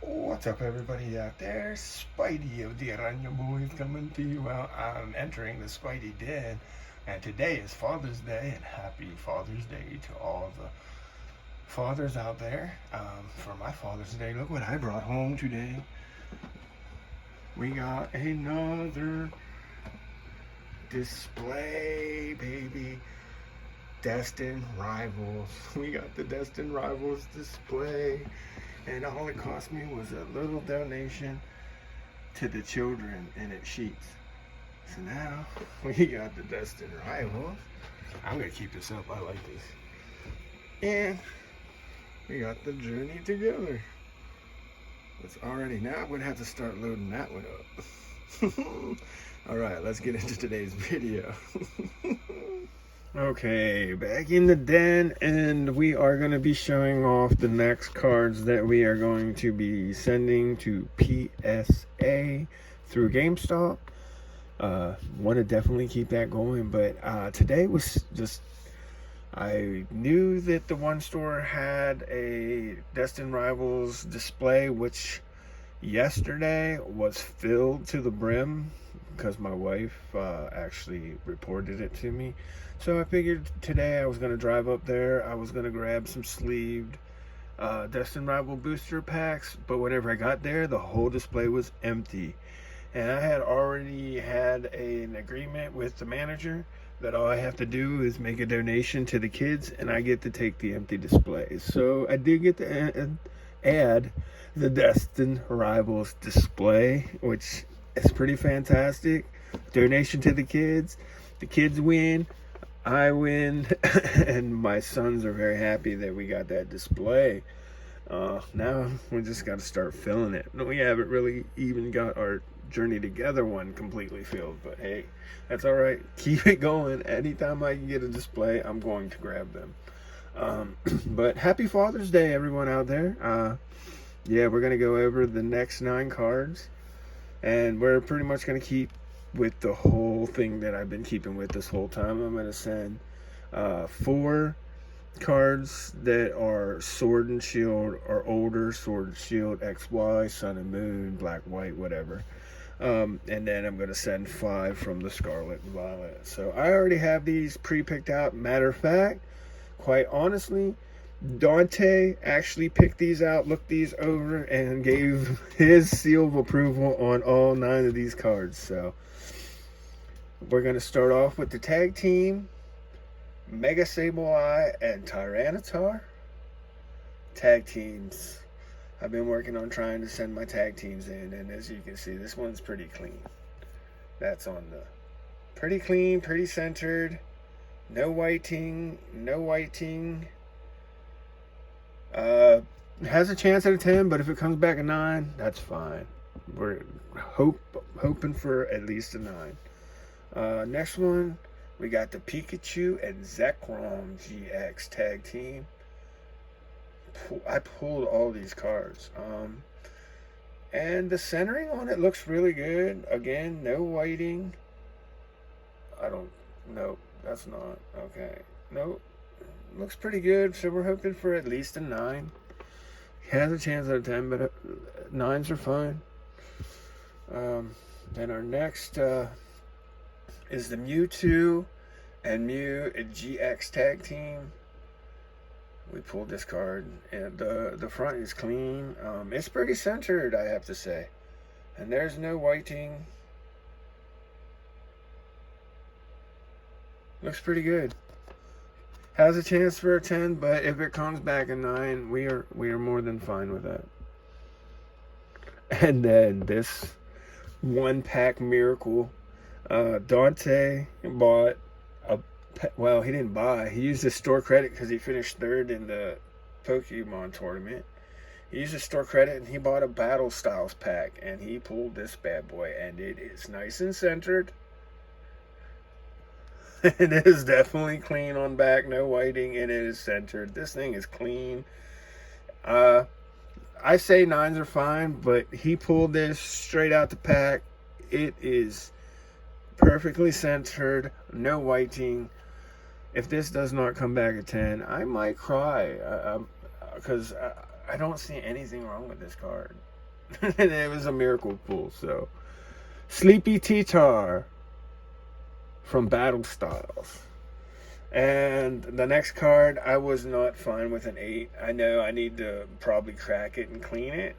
What's up, everybody out there? Spidey of the Aranya Boys coming to you out. I'm entering the Spidey Den, and today is Father's Day, and happy Father's Day to all the fathers out there. For my Father's Day, look what I brought home today. We got another display, baby. Destined Rivals. We got the Destined Rivals display. And all it cost me was a little donation to the children in its sheets. So now we got the Destined Rivals. I'm gonna keep this up. I like this. And we got the Journey Together. It's already now. I'm gonna have to start loading that one up. All right, let's get into today's video. Okay, back in the den, and we are going to be showing off the next cards that we are going to be sending to PSA through GameStop. Want to definitely keep that going, but today was just, I knew that the one store had a Destined Rivals display, which yesterday was filled to the brim because my wife actually reported it to me. So I figured today I was going to drive up there. I was going to grab some sleeved Destined Rival booster packs, but whenever I got there, the whole display was empty. And I had already had an agreement with the manager that all I have to do is make a donation to the kids and I get to take the empty displays. So I did get to add the Destined Rivals display, which is pretty fantastic. Donation to the kids win, I win, and my sons are very happy that we got that display. Now we just got to start filling it. We haven't really even got our Journey Together one completely filled, but hey, that's all right. Keep it going. Anytime I can get a display, I'm going to grab them. But happy Father's Day, everyone out there. Yeah, we're going to go over the next 9 cards, and we're pretty much going to keep with the whole thing that I've been keeping with this whole time. I'm going to send 4 cards that are Sword and Shield or older, Sword and Shield, XY, Sun and Moon, Black, White, whatever. And then I'm going to send 5 from the Scarlet and Violet. So I already have these pre-picked out. Matter of fact, quite honestly, Dante actually picked these out, looked these over, and gave his seal of approval on all 9 of these cards. So we're going to start off with the tag team, Mega Sableye and Tyranitar. Tag teams. I've been working on trying to send my tag teams in, and as you can see, this one's pretty clean. That's on the pretty clean, pretty centered, no whiting, no whiting. Has a chance at a 10, but if it comes back a 9, that's fine. We're hoping for at least a 9. Next one, we got the Pikachu and Zekrom GX tag team. I pulled all these cards. And the centering on it looks really good. Again, no whiting. Nope, that's not. Okay. Nope. Looks pretty good, so we're hoping for at least a 9. Has a chance at a 10, but 9s are fine. Then our next is the Mewtwo and Mew GX tag team. We pulled this card, and the front is clean. It's pretty centered, I have to say. And there's no whiting. Looks pretty good. Has a chance for a 10, but if it comes back a 9, we are more than fine with that. And then this 1-pack miracle. Dante bought he didn't buy. He used his store credit because he finished 3rd in the Pokemon tournament. He used his store credit and he bought a Battle Styles pack, and he pulled this bad boy, and it is nice and centered. It is definitely clean on back, no whiting, and it is centered. This thing is clean. I say 9s are fine, but he pulled this straight out the pack. It is perfectly centered, no whiting. If this does not come back at 10, I might cry because I don't see anything wrong with this card. And it was a miracle pull. So, Sleepy T-Tar from Battle Styles. And the next card, I was not fine with an 8. I know I need to probably crack it and clean it.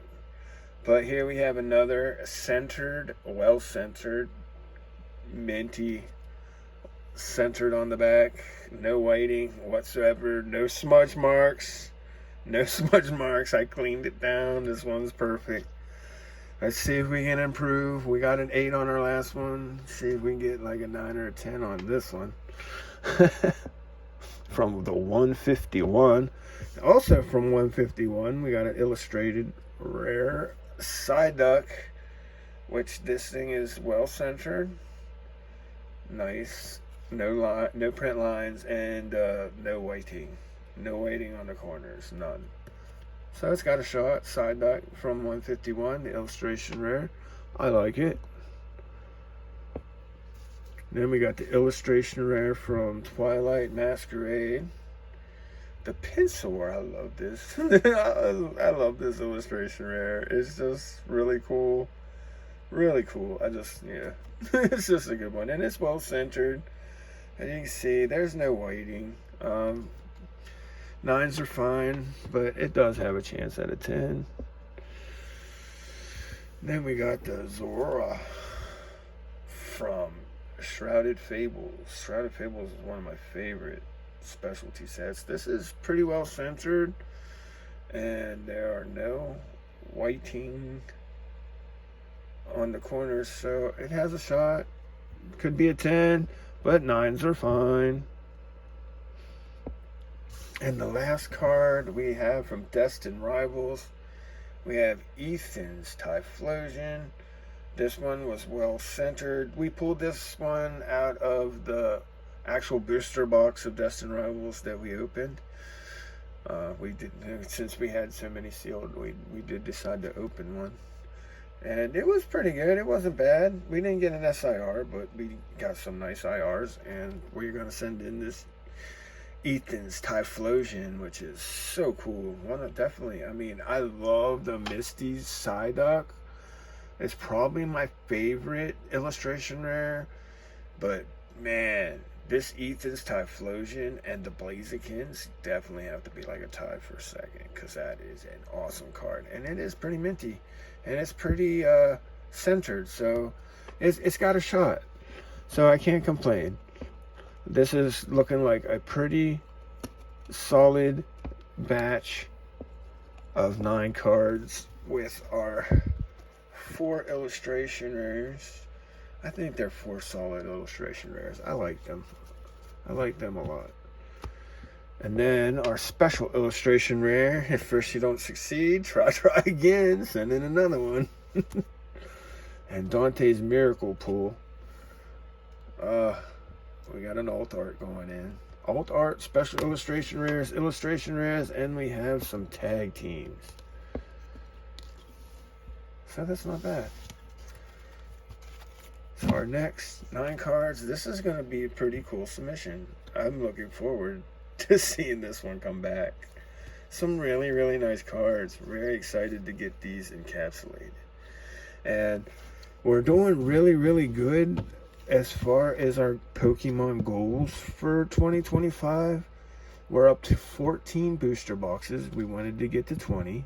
But here we have another centered, well-centered, minty, centered on the back. No whiting whatsoever. No smudge marks. No smudge marks. I cleaned it down. This one's perfect. Let's see if we can improve. We got an 8 on our last one. See if we can get like a 9 or a 10 on this one. From the 151. Also from 151, we got an illustrated rare Psyduck, which this thing is well centered. Nice. No print lines, and no whiting. No whiting on the corners. None. So it's got a shot. Psyduck from 151, the illustration rare. I like it. Then we got the illustration rare from Twilight Masquerade. The Pencil, I love this. I love this illustration rare. It's just really cool. Really cool. Yeah. It's just a good one. And it's well centered. As you can see, there's no whiting. 9s are fine, but it does have a chance at a 10. Then we got the Zora from Shrouded Fables. Shrouded Fables is one of my favorite specialty sets. This is pretty well centered, and there are no whiting on the corners, so it has a shot. Could be a 10, but 9s are fine. And the last card we have from Destined Rivals, we have Ethan's Typhlosion. This one was well centered. We pulled this one out of the actual booster box of Destined Rivals that we opened. We did, since we had so many sealed, we did decide to open one. And it was pretty good. It wasn't bad. We didn't get an SIR, but we got some nice IRs. And we're going to send in this Ethan's Typhlosion, which is so cool. Definitely, I mean, I love the Misty's Psyduck. It's probably my favorite illustration rare. But, man, this Ethan's Typhlosion and the Blazikins definitely have to be like a tie for a second, because that is an awesome card. And it is pretty minty. And it's pretty centered, so it's got a shot. So I can't complain. This is looking like a pretty solid batch of 9 cards with our 4 illustration rares. I think they're 4 solid illustration rares. I like them. I like them a lot. And then our special illustration rare. If first you don't succeed, try again. Send in another one. And Dante's Miracle Pool. We got an alt art going in. Alt art, special illustration rares, and we have some tag teams. So that's not bad. So our next 9 cards, this is going to be a pretty cool submission. I'm looking forward to seeing this one come back. Some really, really nice cards. Very excited to get these encapsulated. And we're doing really, really good as far as our Pokemon goals for 2025. We're up to 14 booster boxes. We wanted to get to 20.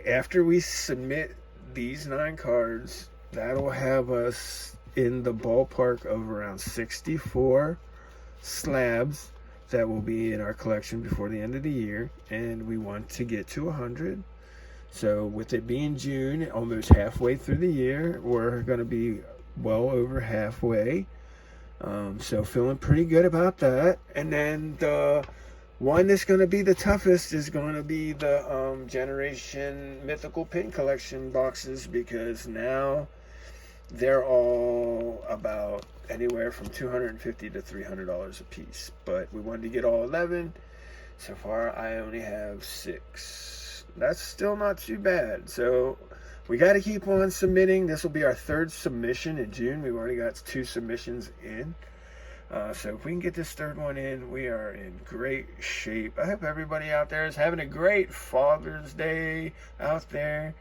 After we submit these 9 cards, that'll have us in the ballpark of around 64 slabs that will be in our collection before the end of the year, and we want to get to 100. So with it being June, almost halfway through the year, we're going to be well over halfway. So feeling pretty good about that. And then the one that's going to be the toughest is going to be the Generation Mythical Pin Collection boxes, because now they're all about anywhere from $250 to $300 a piece. But we wanted to get all 11. So far, I only have 6. That's still not too bad. So we got to keep on submitting. This will be our 3rd submission in June. We've already got 2 submissions in. So if we can get this third one in, we are in great shape. I hope everybody out there is having a great Father's Day out there.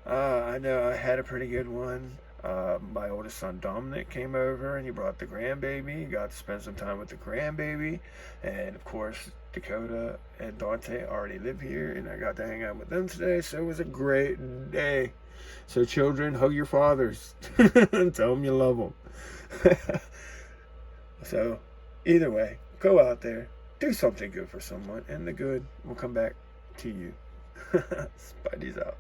I know I had a pretty good one. My oldest son Dominic came over and he brought the grandbaby. Got to spend some time with the grandbaby. And of course, Dakota and Dante already live here and I got to hang out with them today. So it was a great day. So children, hug your fathers and tell them you love them. So either way, go out there, do something good for someone, and the good will come back to you. Spidey's out.